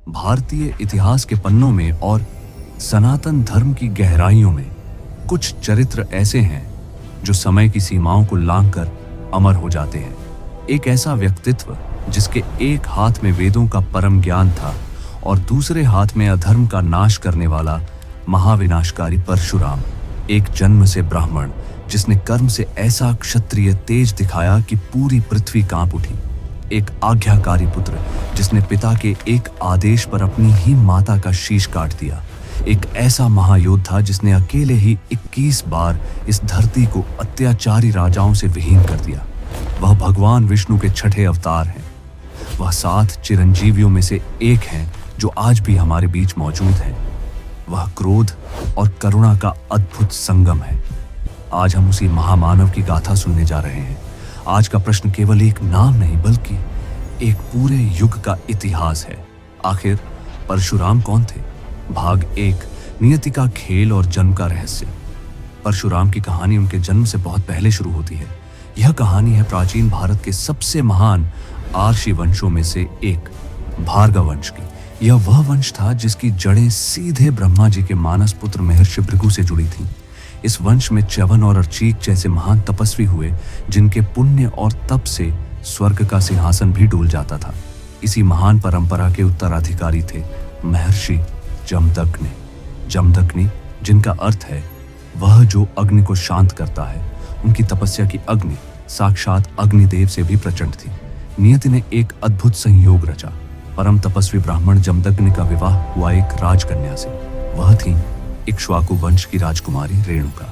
भारतीय इतिहास के पन्नों में और सनातन धर्म की गहराइयों में कुछ चरित्र ऐसे हैं जो समय की सीमाओं को लांघकर अमर हो जाते हैं। एक ऐसा व्यक्तित्व जिसके एक हाथ में वेदों का परम ज्ञान था और दूसरे हाथ में अधर्म का नाश करने वाला महाविनाशकारी परशुराम। एक जन्म से ब्राह्मण जिसने कर्म से ऐसा क्षत्रिय तेज दिखाया कि पूरी पृथ्वी कांप उठी। एक आज्ञाकारी पुत्र जिसने पिता के एक आदेश पर अपनी ही माता का शीश काट दिया। एक ऐसा महायोद्धा जिसने अकेले ही 21 बार इस धरती को अत्याचारी राजाओं से विहीन कर दिया। वह भगवान विष्णु के छठे अवतार हैं। वह 7 चिरंजीवियों में से एक हैं जो आज भी हमारे बीच मौजूद हैं। वह क्रोध और करुणा का अद्भुत संगम है। आज हम उसी महामानव की गाथा सुनने जा रहे हैं। आज का प्रश्न केवल एक नाम नहीं बल्कि एक पूरे युग का इतिहास है। आखिर परशुराम कौन थे? भाग 1, नियति का खेल और जन्म का रहस्य। परशुराम की कहानी उनके जन्म से बहुत पहले शुरू होती है। यह कहानी है प्राचीन भारत के सबसे महान आर्षि वंशों में से एक, भार्गव वंश की। यह वह वंश था जिसकी जड़ें सीधे ब्रह्मा जी के मानस पुत्र महर्षि भृगु से जुड़ी थीं। इस वंश में च्यवन और अर्चीक जैसे महान तपस्वी हुए जिनके पुण्य और तप से स्वर्ग का सिंहासन भी डोल जाता था। इसी महान परंपरा के उत्तराधिकारी थे महर्षि जमदग्नि। जमदग्नि जिनका अर्थ है वह जो अग्नि को शांत करता है। उनकी तपस्या की अग्नि साक्षात अग्निदेव से भी प्रचंड थी। नियति ने एक अद्भुत संयोग रचा। परम तपस्वी ब्राह्मण जमदग्नि का विवाह हुआ एक राजकन्या से। वह थी इक्ष्वाकु वंश की राजकुमारी रेणुका,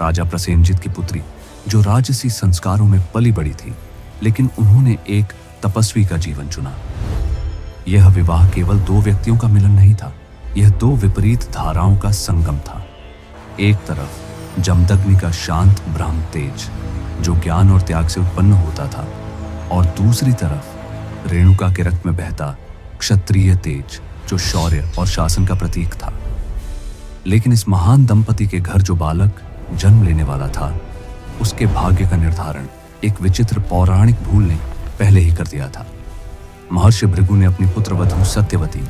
राजा प्रसेनजित की पुत्री, जो राजसी संस्कारों में पली बड़ी थी, लेकिन उन्होंने एक तपस्वी का जीवन चुना। यह विवाह केवल 2 व्यक्तियों का मिलन नहीं था, यह 2 विपरीत धाराओं का संगम था। एक तरफ जमदग्नि का शांत ब्रह्म तेज जो ज्ञान और त्याग से उत्पन्न होता था, और दूसरी तरफ रेणुका के रक्त में बहता क्षत्रिय तेज जो शौर्य और शासन का प्रतीक था। लेकिन इस महान दंपति के घर जो बालक जन्म लेने वाला था, उसके भाग्य का निर्धारण एक विचित्र पौराणिक भूल ने पहले ही कर दिया था। महर्षि भृगु ने अपनी पुत्रवधू सत्यवती,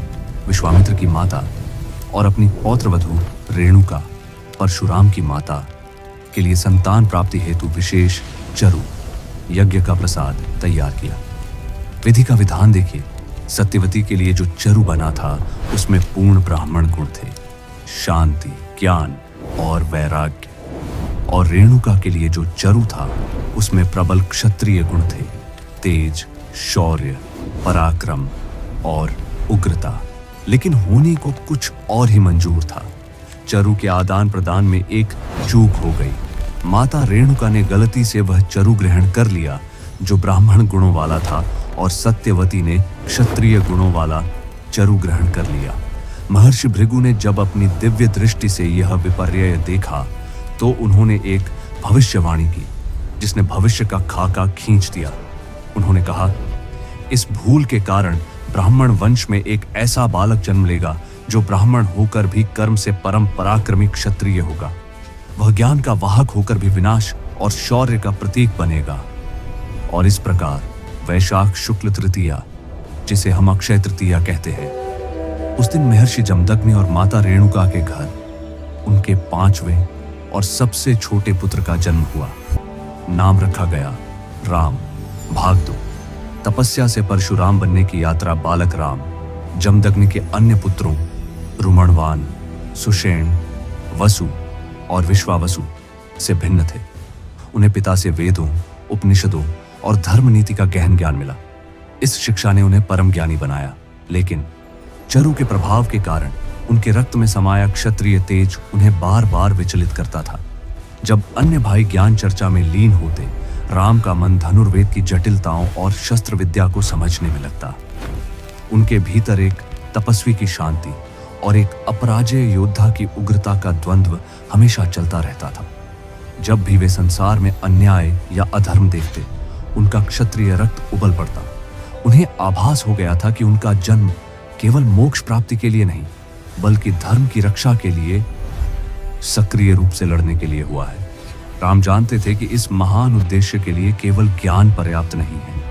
विश्वामित्र की माता, और अपनी पौत्रवधू रेणुका, परशुराम की माता, के लिए संतान प्राप्ति हेतु विशेष चरु यज्ञ का प्रसाद तैयार किया। विधि का विधान देखिए। सत्यवती के लिए जो चरु बना था उसमें पूर्ण ब्राह्मण गुण थे, शांति, ज्ञान और वैराग्य। और रेणुका के लिए जो चरु था उसमें प्रबल क्षत्रिय गुण थे, तेज, शौर्य, पराक्रम और उग्रता। लेकिन होनी को कुछ और ही मंजूर था। चरु के आदान प्रदान में एक चूक हो गई। माता रेणुका ने गलती से वह चरु ग्रहण कर लिया जो ब्राह्मण गुणों वाला था, और सत्यवती ने क्षत्रिय गुणों वाला चरु ग्रहण कर लिया। महर्षि भृगु ने जब अपनी दिव्य दृष्टि से यह विपर्यय देखा तो उन्होंने एक भविष्यवाणी की जिसने भविष्य का खाका खींच दिया। उन्होंने कहा, इस भूल के कारण ब्राह्मण वंश में एक ऐसा बालक जन्म लेगा जो ब्राह्मण होकर भी कर्म से परम पराक्रमी क्षत्रिय होगा। वह ज्ञान का वाहक होकर भी विनाश और शौर्य का प्रतीक बनेगा। और इस प्रकार वैशाख शुक्ल तृतीया, जिसे हम अक्षय तृतीया कहते हैं, उस दिन महर्षि जमदग्नि और माता रेणुका के घर उनके 5वें और सबसे छोटे पुत्र का जन्म हुआ। नाम रखा गया राम। भाग 2, तपस्या से परशुराम बनने की यात्रा। बालक राम जमदग्नि के अन्य पुत्रों रुमणवान, सुषेण, वसु और विश्वावसु से भिन्न थे। उन्हें पिता से वेदों, उपनिषदों और धर्म नीति का गहन ज्ञान मिला। इस शिक्षा ने उन्हें परम ज्ञानी बनाया। लेकिन चरु के प्रभाव के कारण उनके रक्त में समाया क्षत्रिय तेज उन्हें बार बार विचलित करता था। जब अन्य भाई ज्ञान चर्चा में लीन होते, राम का मन धनुर्वेद की जटिलताओं और शस्त्र विद्या को समझने में लगता। उनके भीतर एक तपस्वी की शांति और एक अपराजय योद्धा की उग्रता का द्वंद्व हमेशा चलता रहता था। जब भी वे संसार में अन्याय या अधर्म देखते, उनका क्षत्रिय रक्त उबल पड़ता। उन्हें आभास हो गया था कि उनका जन्म केवल मोक्ष प्राप्ति के लिए नहीं, बल्कि धर्म की रक्षा के लिए सक्रिय रूप से लड़ने के लिए हुआ है। राम जानते थे कि इस महान उद्देश्य के लिए केवल ज्ञान पर्याप्त नहीं है।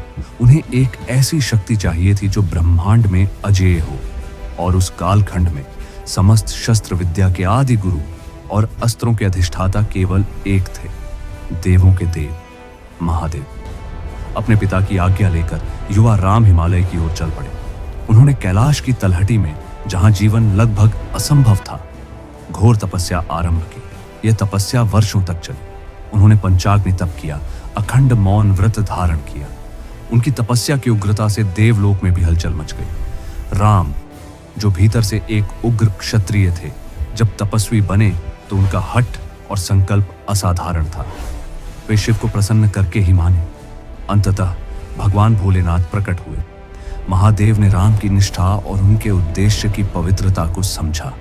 उन्हें एक ऐसी शक्ति चाहिए थी जो ब्रह्मांड में अजेय हो, और उस कालखंड में समस्त शस्त्र विद्या के आदि गुरु और अस्त्रों के अधिष्ठाता केवल एक थे, देवों के देव महादेव। अपने पिता की आज्ञा लेकर युवा राम हिमालय की ओर चल पड़े। उन्होंने कैलाश की तलहटी में, जहां जीवन लगभग असंभव था, घोर तपस्या आरंभ की। यह तपस्या वर्षों तक चली। उन्होंने पंचाग्नि तप किया, अखंड मौन व्रत धारण किया। उनकी तपस्या की उग्रता से देवलोक में भी हलचल मच गई। राम, जो भीतर से एक उग्र क्षत्रिय थे, जब तपस्वी बने तो उनका हठ और संकल्प असाधारण था। वे शिव को प्रसन्न करके ही माने। अंततः भगवान भोलेनाथ प्रकट हुए। महादेव ने राम की निष्ठा और उनके उद्देश्य की पवित्रता को समझा।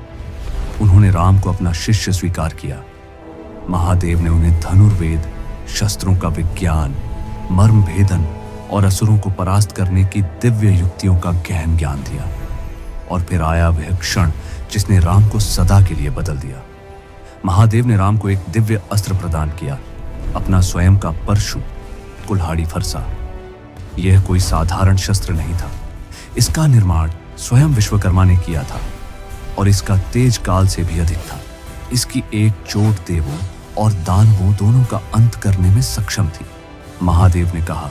उन्होंने राम को अपना शिष्य स्वीकार किया। महादेव ने उन्हें धनुर्वेद, शस्त्रों का विज्ञान, मर्म भेदन और असुरों को परास्त करने की दिव्य युक्तियों का गहन ज्ञान दिया। और फिर आया वह क्षण जिसने राम को सदा के लिए बदल दिया। महादेव ने राम को एक दिव्य अस्त्र प्रदान किया, अपना स्वयं का परशु, कुल्हाड़ी फरसा। यह कोई साधारण शस्त्र नहीं था। इसका निर्माण स्वयं विश्वकर्मा ने किया था और इसका तेज काल से भी अधिक था। इसकी एक चोट देवों और दानवों दोनों का अंत करने में सक्षम थी। महादेव ने कहा,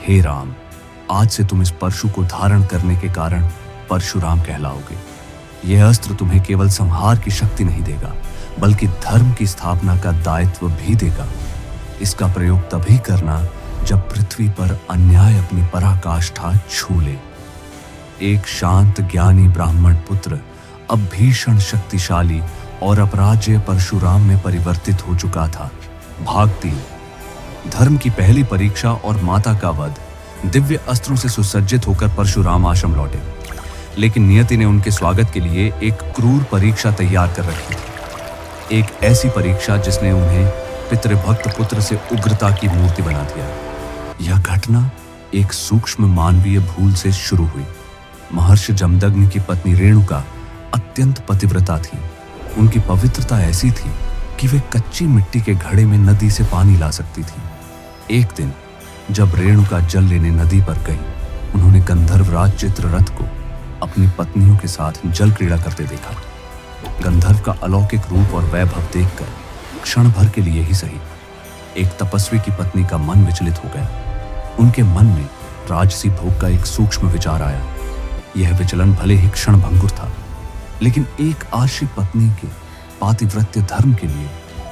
हे राम, आज से तुम इस परशु को धारण करने के कारण परशुराम कहलाओगे। यह अस्त्र तुम्हें केवल संहार की शक्ति नहीं देगा, बल्कि धर्म की स्थापना का दायित्व भी देगा। इसका प्रयोग तभी करना जब पृथ्वी पर अन्याय अपनी पराकाष्ठा छू ले। एक शांत ज्ञानी ब्राह्मण पुत्र अब भीषण शक्तिशाली और अपराज्य परशुराम में परिवर्तित हो चुका था। भाग 3। धर्म की पहली परीक्षा और माता का वध। दिव्य अस्त्रों से सुसज्जित होकर परशुराम आश्रम लौटे, लेकिन नियति ने उनके स्वागत के लिए एक क्रूर परीक्षा तैयार कर रखी थी। एक ऐसी परीक्षा जिसने उन्हें पितृभक्त पुत्र से उग्रता की मूर्ति बना दिया। यह घटना एक सूक्ष्म मानवीय भूल से शुरू हुई। महर्षि जमदग्नि की पत्नी रेणुका अत्यंत पतिव्रता थी। उनकी पवित्रता ऐसी थी कि वे कच्ची मिट्टी के घड़े में नदी से पानी ला सकती थी। एक दिन जब रेणुका जल लेने नदी पर गई, उन्होंने गंधर्वराज चित्ररथ को अपनी पत्नियों के साथ जल क्रीड़ा करते देखा। गंधर्व का अलौकिक रूप और वैभव देखकर क्षण भर के लिए ही सही, एक तपस्वी की पत्नी का मन विचलित हो गया। उनके मन में राजसी भोग का एक सूक्ष्म विचार आया। यह विचलन भले ही क्षण भंगुर था, लेकिन एक आश्रित पत्नी के पातिव्रत्य धर्म के लिए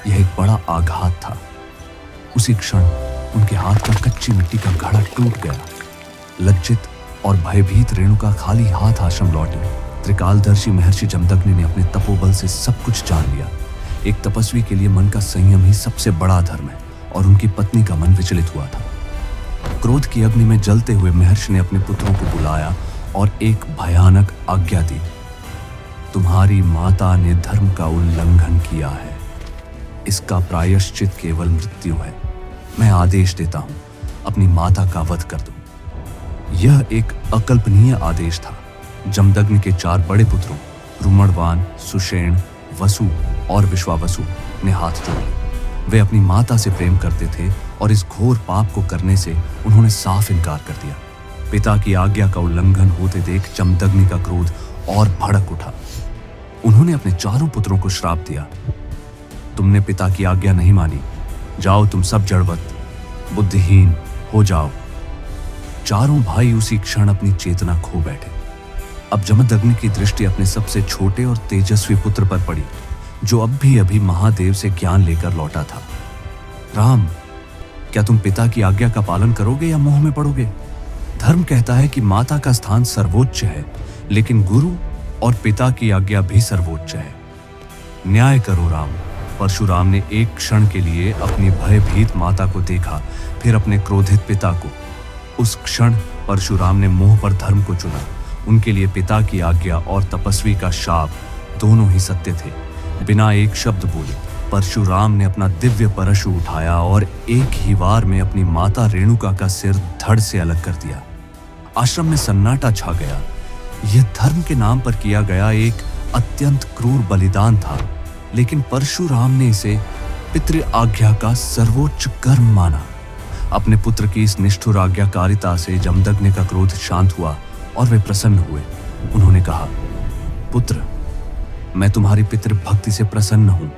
यह एक बड़ा आघात था। उसी क्षण उनके हाथ का कच्ची मिट्टी का घड़ा टूट गया। लज्जित और भयभीत रेणुका खाली हाथ आश्रम लौटी। त्रिकालदर्शी महर्षि जमदग्नि ने अपने तपोबल से सब कुछ जान लिया। एक तपस्वी के लिए मन का संयम ही सबसे बड़ा धर्म है, और उनकी पत्नी का मन विचलित हुआ था। क्रोध की अग्नि में जलते हुए महर्षि ने अपने पुत्रों को बुलाया और एक भयानक आज्ञा दी। तुम्हारी माता ने धर्म का उल्लंघन किया है। इसका प्रायश्चित केवल मृत्यु है। मैं आदेश देता हूं, अपनी माता का वध कर दो। यह एक अकल्पनीय आदेश था। जमदग्नि के 4 बड़े पुत्रों रुमणवान, सुषेण, वसु और विश्वावसु ने हाथ जोड़े। वे अपनी माता से प्रेम करते थे और इस घोर पाप को करने से उन्होंने साफ इनकार कर दिया। पिता की आज्ञा का उल्लंघन होते देख जमदग्नि का क्रोध और भड़क उठा। उन्होंने अपने 4 पुत्रों को श्राप दिया, तुमने पिता की आज्ञा नहीं मानी, जाओ तुम सब जड़वत, बुद्धिहीन हो जाओ। 4 भाई उसी क्षण अपनी चेतना खो बैठे। अब जमदग्नि की दृष्टि अपने सबसे छोटे और तेजस्वी पुत्र पर पड़ी, जो अब भी अभी महादेव से ज्ञान लेकर लौटा था। राम, क्या तुम पिता की आज्ञा का पालन करोगे या मोह में पड़ोगे? धर्म कहता है कि माता का स्थान सर्वोच्च है, लेकिन गुरु और पिता की आज्ञा भी सर्वोच्च है। न्याय करो राम। परशुराम ने एक क्षण के लिए अपनी भयभीत माता को देखा, फिर अपने क्रोधित पिता को। उस क्षण परशुराम ने मोह पर धर्म को चुना। उनके लिए पिता की आज्ञा और तपस्वी का शाप दोनों ही सत्य थे। बिना एक शब्द बोले परशुराम ने अपना दिव्य परशु उठाया और एक ही वार में अपनी माता रेणुका का सिर धड़ से अलग कर दिया। आश्रम में सन्नाटा छा गया। यह धर्म के नाम पर किया गया एक अत्यंत क्रूर बलिदान था, लेकिन परशुराम ने इसे पितृ आज्ञा का सर्वोच्च कर्म माना। अपने पुत्र की इस निष्ठुर आज्ञाकारिता से जमदग्नि का क्रोध शांत हुआ और वे प्रसन्न हुए। उन्होंने कहा, पुत्र, मैं तुम्हारी पितृभक्ति से प्रसन्न हूं,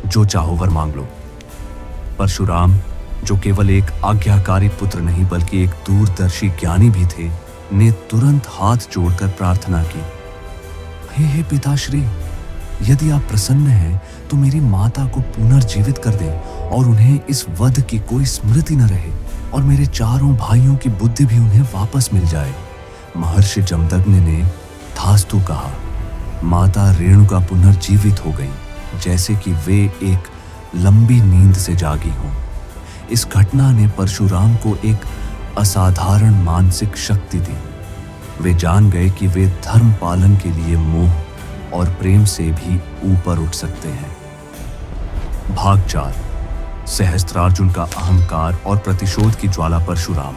जो चाहो वर मांग लो। परशुराम, जो केवल एक आज्ञाकारी पुत्र नहीं बल्कि एक दूरदर्शी ज्ञानी भी थे, ने तुरंत हाथ जोड़कर प्रार्थना की, हे पिताश्री, यदि आप प्रसन्न हैं तो मेरी माता को पुनर्जीवित कर दें और उन्हें इस वध की कोई स्मृति न रहे और मेरे चारों भाइयों की बुद्धि भी उन्हें वापस मिल जाए। महर्षि जमदग्नि ने थास्तु कहा। माता रेणुका पुनर्जीवित हो गई, जैसे कि वे एक लंबी नींद से जागी हों। इस घटना ने परशुराम को एक असाधारण मानसिक शक्ति दी। वे जान गए कि वे धर्म पालन के लिए मोह और प्रेम से भी ऊपर उठ सकते हैं। भाग 4। सहस्त्रार्जुन का अहंकार और प्रतिशोध की ज्वाला। परशुराम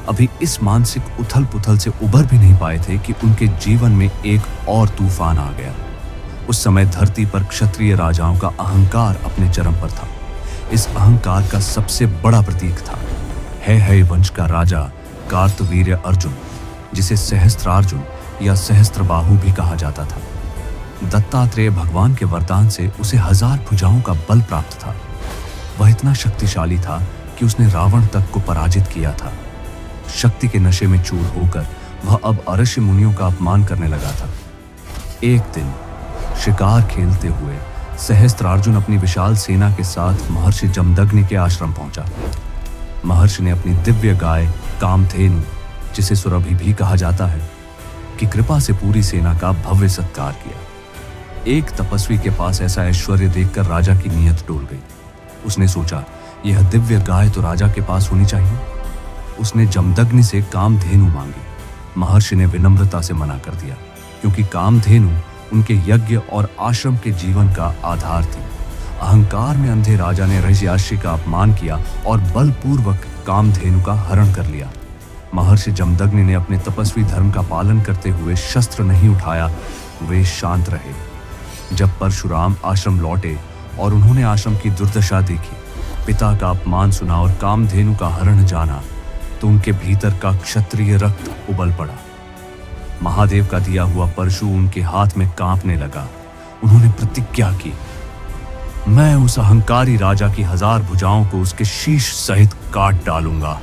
अभी इस मानसिक उथल पुथल से उबर भी नहीं पाए थे कि उनके जीवन में एक और तूफान आ गया। उस समय धरती पर क्षत्रिय राजाओं का अहंकार अपने चरम पर था। इस अहंकार का सबसे बड़ा प्रतीक था है वंश का राजा कार्तवीर्य अर्जुन, जिसे सहस्त्रार्जुन या सहस्त्रबाहु भी कहा जाता था। दत्तात्रेय भगवान के वरदान से उसे 1000 भुजाओं का बल प्राप्त था। वह इतना शक्तिशाली था कि उसने रावण तक को पराजित किया था। शक्ति के नशे में चूर होकर वह अब ऋषि मुनियों का अपमान करने लगा था। एक दिन शिकार खेलते हुए सहस्त्रार्जुन अपनी विशाल सेना के साथ महर्षि जमदग्नि के आश्रम पहुंचा। महर्षि ने अपनी दिव्य गाय कामधेनु, जिसे सुरभि भी कहा जाता है, की कृपा से पूरी सेना का भव्य सत्कार किया। एक तपस्वी के पास ऐसा ऐश्वर्य देखकर राजा की नीयत डोल गई। उसने सोचा, यह दिव्य गाय तो राजा के पास होनी चाहिए। उसने जमदग्नि से कामधेनु मांगी। महर्षि ने विनम्रता से मना कर दिया, क्योंकि कामधेनु उनके यज्ञ और आश्रम के जीवन का आधार थी। अहंकार में अंधे राजा ने ऋषि का अपमान किया और बलपूर्वक कामधेनु का हरण कर लिया। महर्षि जमदग्नि ने अपने तपस्वी धर्म का पालन करते हुए शस्त्र नहीं उठाया। वे शांत रहे। जब परशुराम आश्रम लौटे और उन्होंने आश्रम की दुर्दशा देखी, पिता का अपमान सुना और कामधेनु का हरण जाना, तो उनके भीतर का क्षत्रिय रक्त उबल पड़ा। महादेव का दिया हुआ परशु उनके हाथ में कांपने लगा। उन्होंने प्रतिज्ञा की, मैं उस अहंकारी राजा की 1000 भुजाओं को उसके शीश सहित काट डालूंगा।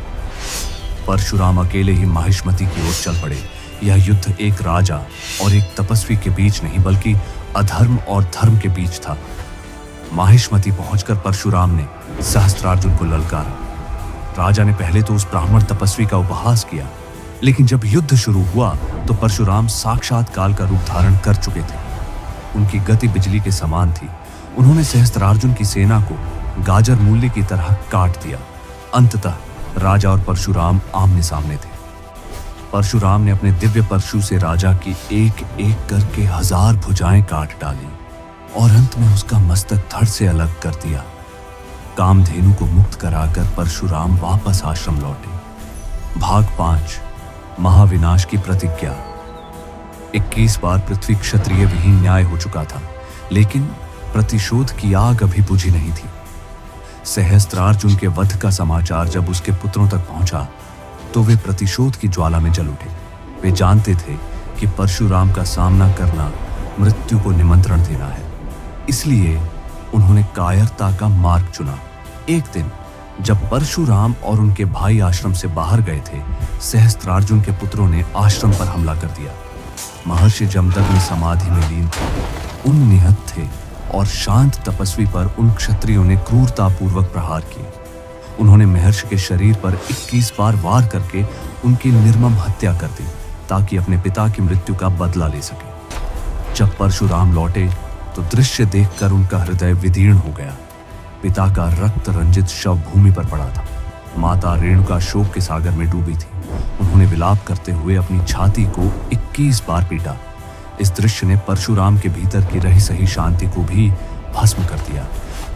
परशुराम अकेले ही माहिष्मति की ओर चल पड़े। यह युद्ध एक राजा और एक तपस्वी के बीच नहीं, बल्कि अधर्म और धर्म के बीच था। माहिष्मति पहुंचकर परशुराम ने सहस्त्रार्जुन को ललकारा। राजा ने पहले तो उस ब्राह्मण तपस्वी का उपहास किया, लेकिन जब युद्ध शुरू हुआ तो परशुराम साक्षात काल का रूप धारण कर चुके थे। उनकी गति बिजली के समान थी। उन्होंने सहस्त्रार्जुन की सेना को गाजर मूली की तरह काट दिया। अंततः राजा और परशुराम आमने सामने थे। परशुराम ने अपने दिव्य परशु से राजा की एक एक करके 1000 भुजाएं काट डाली और अंत में उसका मस्तक धड़ से अलग कर दिया। कामधेनु को मुक्त कराकर परशुराम वापस आश्रम लौटे। भाग 5। महाविनाश की प्रतिज्ञा। 21 बार पृथ्वी क्षत्रिय विहीन न्याय हो चुका था, लेकिन प्रतिशोध की आग अभी बुझी नहीं थी। सहस्त्रार्जुन के वध का समाचार जब उसके पुत्रों तक पहुंचा तो वे प्रतिशोध की ज्वाला में जल उठे। वे जानते थे कि परशुराम का सामना करना मृत्यु को निमंत्रण देना है, इसलिए उन्होंने कायरता का मार्ग चुना। एक दिन जब परशुराम और उनके भाई आश्रम से बाहर गए थे, सहस्त्रार्जुन के पुत्रों ने आश्रम पर हमला कर दिया। महर्षि जमदग्नि समाधि में लीन थे। उन निहत थे और शांत तपस्वी पर उन क्षत्रियों ने क्रूरतापूर्वक प्रहार किए। उन्होंने महर्षि के शरीर पर 21 बार वार करके उनकी निर्मम हत्या कर दी, ताकि अपने पिता की मृत्यु का बदला ले सके। जब परशुराम लौटे तो दृश्य देखकर उनका हृदय विदीर्ण हो गया। पिता का रक्त रंजित शव भूमि पर पड़ा था। माता रेणुका शोक के सागर में डूबी थी। उन्होंने विलाप करते हुए अपनी छाती को 21 बार पीटा। इस दृश्य ने परशुराम के भीतर की रही सही शांति को भी भस्म कर दिया।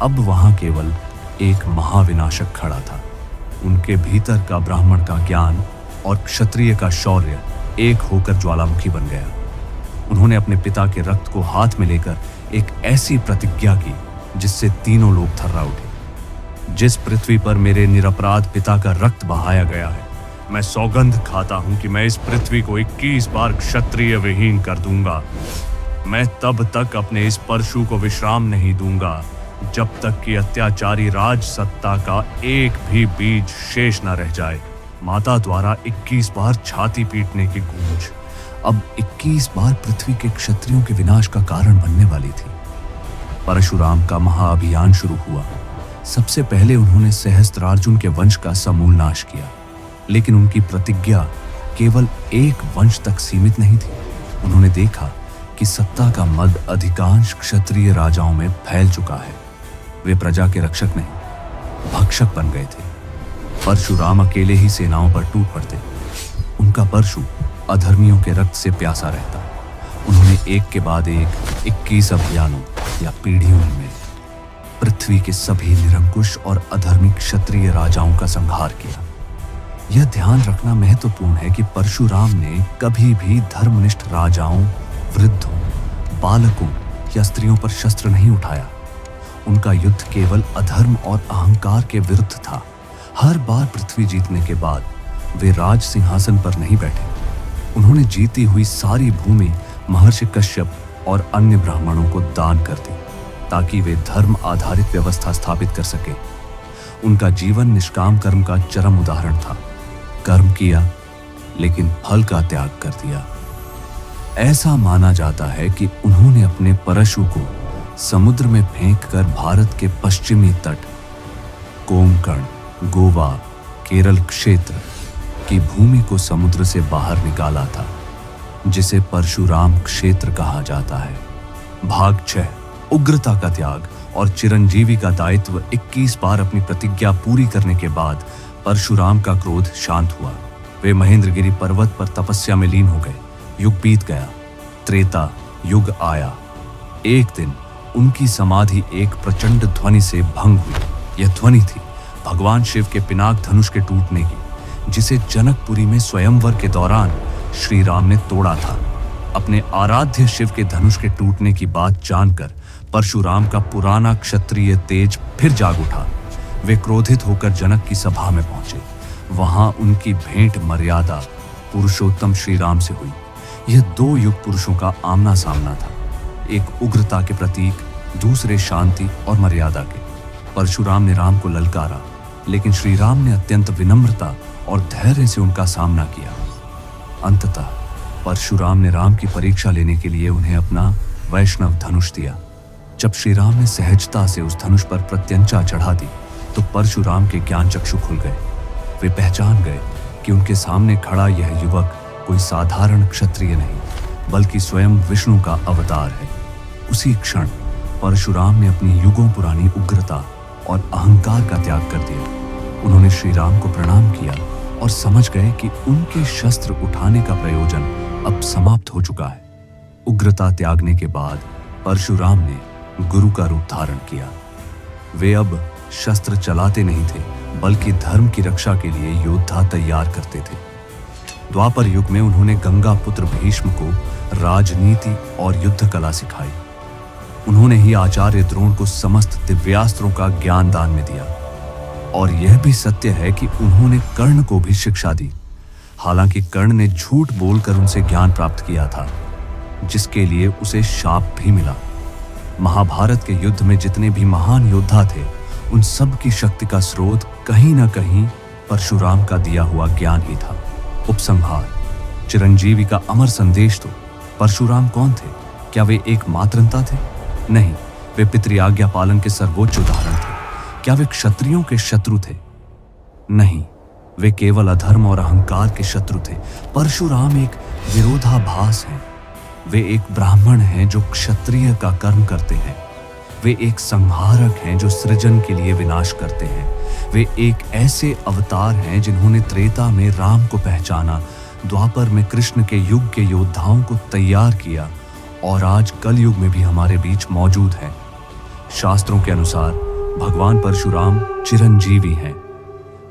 अब वहां केवल एक महाविनाशक खड़ा था। उनके भीतर का ब्राह्मण का ज्ञान और क्षत्रिय का शौर्य एक होकर ज्वालामुखी बन गया। उन्होंने अपने पिता के रक्त को हाथ में लेकर एक ऐसी प्रतिज्ञा की जिससे तीनों लोग थर्रा उठे। जिस पृथ्वी पर मेरे निरपराध पिता का रक्त बहाया गया है, मैं सौगंध खाता हूं कि मैं इस पृथ्वी को 21 बार क्षत्रिय विहीन कर दूंगा। मैं तब तक अपने इस परशु को विश्राम नहीं दूंगा जब तक कि अत्याचारी राज सत्ता का एक भी बीज शेष न रह जाए। माता द्वारा 21 बार छाती पीटने की गूंज अब 21 बार पृथ्वी के क्षत्रियों के विनाश का कारण बनने वाली थी। परशुराम का महाअभियान शुरू हुआ। सबसे पहले उन्होंने सहस्त्रार्जुन के वंश का समूल नाश किया, लेकिन उनकी प्रतिज्ञा केवल एक वंश तक सीमित नहीं थी। उन्होंने देखा कि सत्ता का मद अधिकांश क्षत्रिय राजाओं में फैल चुका है। वे प्रजा के रक्षक नहीं, भक्षक बन गए थे। परशुराम अकेले ही सेनाओं पर टूट पड़ते। उनका परशु अधर्मियों के रक्त से प्यासा रहता। उन्होंने एक के बाद एक 21 अभियानों या पीढ़ियों में पृथ्वी के सभी निरंकुश और अधर्मी क्षत्रिय राजाओं का संहार किया। यह ध्यान रखना महत्वपूर्ण है कि परशुराम ने कभी भी धर्मनिष्ठ राजाओं, वृद्धों, बालकों या स्त्रियों पर शस्त्र नहीं उठाया। उनका युद्ध केवल अधर्म और अहंकार के विरुद्ध था। हर बार पृथ्वी जीतने के बाद वे राज सिंहासन पर नहीं बैठे। उन्होंने जीती हुई सारी भूमि महर्षि कश्यप और अन्य ब्राह्मणों को दान कर दी, ताकि वे धर्म आधारित व्यवस्था स्थापित कर सके। उनका जीवन निष्काम कर्म का चरम उदाहरण था। कर्म किया, लेकिन फल का त्याग कर दिया। ऐसा माना जाता है कि उन्होंने अपने परशु को समुद्र में फेंककर भारत के पश्चिमी तट, कोंकण, गोवा, केरल क्षेत्र की भूमि को समुद्र से बाहर निकाला था, जिसे परशुराम क्षेत्र कहा जाता है। भाग 6, उग्रता का त्याग और चिरंजीवी का दायित्व। 21 बार अपनी प्रतिज्ञा पूरी करने के बाद परशुराम का क्रोध शांत हुआ। वे महेंद्रगिरी पर्वत पर तपस्या में लीन हो गए। युग बीत गया, त्रेता युग आया। एक दिन उनकी समाधि एक प्रचंड ध्वनि से भंग हुई। यह ध्वनि थी भगवान शिव के पिनाक धनुष के टूटने की, जिसे जनकपुरी में स्वयंवर के दौरान श्री राम ने तोड़ा था। अपने आराध्य शिव के धनुष के टूटने की बात जानकर परशुराम का पुराना क्षत्रिय तेज फिर जाग उठा। वे क्रोधित होकर जनक की सभा में पहुंचे। वहां उनकी भेंट मर्यादा पुरुषोत्तम श्री राम से हुई। यह 2 युग पुरुषों का आमना सामना था, एक उग्रता के प्रतीक, दूसरे शांति और मर्यादा के। परशुराम ने राम को ललकारा, लेकिन श्री राम ने अत्यंत विनम्रता और धैर्य से उनका सामना किया। अंततः परशुराम ने राम की परीक्षा लेने के लिए उन्हें अपना वैष्णव धनुष दिया। जब श्री राम ने सहजता से उस धनुष पर प्रत्यंचा चढ़ा दी, तो परशुराम के ज्ञान चक्षु खुल गए। वे पहचान गए कि उनके सामने खड़ा यह युवक कोई साधारण क्षत्रिय नहीं, बल्कि स्वयं विष्णु का अवतार है। उसी क्षण परशुराम ने अपनी युगों पुरानी उग्रता और अहंकार का त्याग कर दिया। उन्होंने श्री राम को प्रणाम किया और समझ गए कि उनके शस्त्र उठाने का प्रयोजन अब समाप्त हो चुका है। उग्रता त्यागने के बाद परशुराम ने गुरु का रूप धारण किया। वे अब शस्त्र चलाते नहीं थे, बल्कि धर्म की रक्षा के लिए योद्धा तैयार करते थे। द्वापर युग में उन्होंने गंगा पुत्र भीष्म को राजनीति और युद्ध कला सिखाई। उन्होंने ही आचार्य द्रोण को समस्त दिव्यास्त्रों का ज्ञान दान में दिया। और यह भी सत्य है कि उन्होंने कर्ण को भी शिक्षा दी। हालांकि कर्ण ने झूठ बोलकर उनसे ज्ञान प्राप्त किया था, जिसके लिए उसे शाप भी मिला। महाभारत के युद्ध में जितने भी महान योद्धा थे, उन सब की शक्ति का स्रोत कहीं न कहीं परशुराम का दिया हुआ ज्ञान ही था। उपसंहार, चिरंजीवी का अमर संदेश। तो परशुराम कौन थे? क्या वे एक मातृता थे? नहीं, वे पितृ आज्ञा पालन के सर्वोच्च उदाहरण थे। क्या वे क्षत्रियों के शत्रु थे? नहीं, वे केवल अधर्म और अहंकार के शत्रु थे। परशुराम एक विरोधाभास हैं। वे एक ब्राह्मण हैं जो क्षत्रिय का कर्म करते हैं। वे एक संहारक हैं जो सृजन के लिए विनाश करते हैं। वे एक ऐसे अवतार हैं जिन्होंने त्रेता में राम को पहचाना, द्वापर में कृष्ण के युग के योद्धाओं को तैयार किया और आज कलयुग में भी हमारे बीच मौजूद हैं। शास्त्रों के अनुसार भगवान परशुराम चिरंजीवी हैं।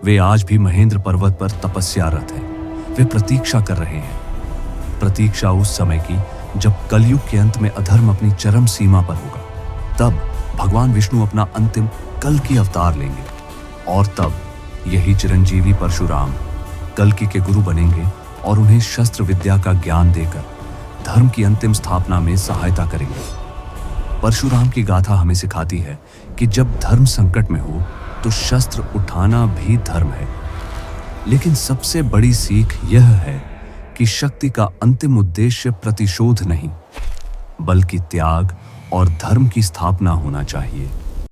वे आज भी महेंद्र पर्वत पर तपस्यारत हैं। वे प्रतीक्षा कर रहे हैं। प्रतीक्षा उस समय की जब कलयुग के अंत में अधर्म अपनी चरम सीमा पर होगा। तब भगवान विष्णु अपना अंतिम कल्कि अवतार लेंगे और तब यही चिरंजीवी परशुराम कल्कि के गुरु बनेंगे और उन्हें शस्त्र विद्या का ज्ञान देकर धर्म की अंतिम स्थापना में सहायता करेंगे। परशुराम की गाथा हमें सिखाती है कि जब धर्म संकट में हो तो शस्त्र उठाना भी धर्म है। लेकिन सबसे बड़ी सीख यह है कि शक्ति का अंतिम उद्देश्य प्रतिशोध नहीं, बल्कि त्याग और धर्म की स्थापना होना चाहिए।